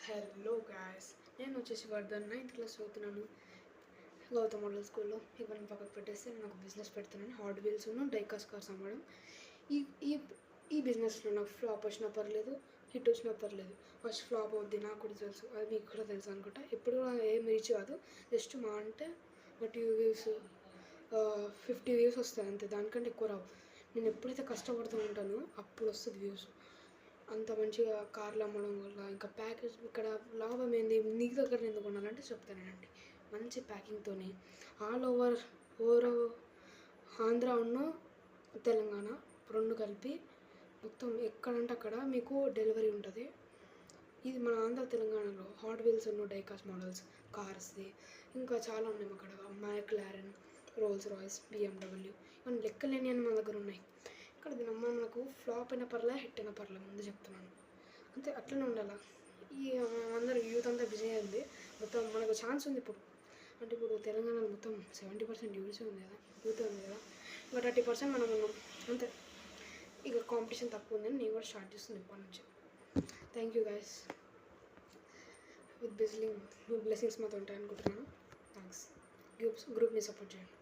Hello guys, నేను వచ్చేసి Vardhan 9th class చదువుతున్నాను గౌతమ్ మోడల్ స్కూల్లో. ఇవన్నీ పక్కకు పెట్టేస్తే నేను ఒక బిజినెస్ పెడుతున్నాను, హాట్ వీల్స్ డైకాస్ట్ కార్స్ అమ్మడం. ఈ ఈ ఈ బిజినెస్లో నాకు ఫ్లాప్ వచ్చినా పర్లేదు, హిట్ వచ్చినా పర్లేదు. ఫస్ట్ ఫ్లాప్ అవుద్ది నాకు కూడా తెలుసు, అది మీకు కూడా తెలుసు అనుకుంటా. ఎప్పుడు ఏం రీచ్ కాదు, జస్ట్ మా అంటే 30 వ్యూస్ 50 వ్యూస్ వస్తాయి అంతే, దానికంటే ఎక్కువ రావు. నేను ఎప్పుడైతే కష్టపడుతూ ఉంటానో అప్పుడు వస్తుంది వ్యూస్. అంత మంచిగా కార్లు అమ్మడం వల్ల ఇంకా ప్యాకేజ్ ఇక్కడ లాభం ఏంది, నీ దగ్గర ఎందుకు కొనాలంటే చెప్తానండి. మంచి ప్యాకింగ్తోని ఆల్ ఓవర్ ఆంధ్ర తెలంగాణ రెండు కలిపి మొత్తం ఎక్కడంటే అక్కడ మీకు డెలివరీ ఉంటుంది. ఇది మన ఆంధ్ర తెలంగాణలో హాట్ వీల్స్ డైకాస్ట్ మోడల్స్ కార్స్ది ఇంకా చాలా ఉన్నాయి. అక్కడ మ్యాక్లారెన్, రోల్స్ రాయ్స్, BMW ఇవన్నీ లెక్కలేని అని మన దగ్గర ఉన్నాయి. ఇక్కడ మనకు ఫ్లాప్ అయినా పర్లే, హిట్ అయినా పర్లే, ముందు చెప్తున్నాను అంతే. అట్లనే ఉండాలి. ఈ అందరూ యూత్ అంతా బిజీ అయింది, మొత్తం మనకు ఛాన్స్ ఉంది ఇప్పుడు. అంటే ఇప్పుడు తెలంగాణలో మొత్తం 70% యూత్ ఉంది కదా, ఇంకా 30% మనం ఉన్నాం అంతే. ఇక కాంపిటీషన్ తక్కువ ఉందని నేను కూడా స్టార్ట్ చేస్తుంది ఇప్పటి నుంచి. Thank you guys, with blessings మాతో ఉంటాయి అనుకుంటున్నాను. థ్యాంక్స్. గ్రూప్ని సపోర్ట్ చేయండి.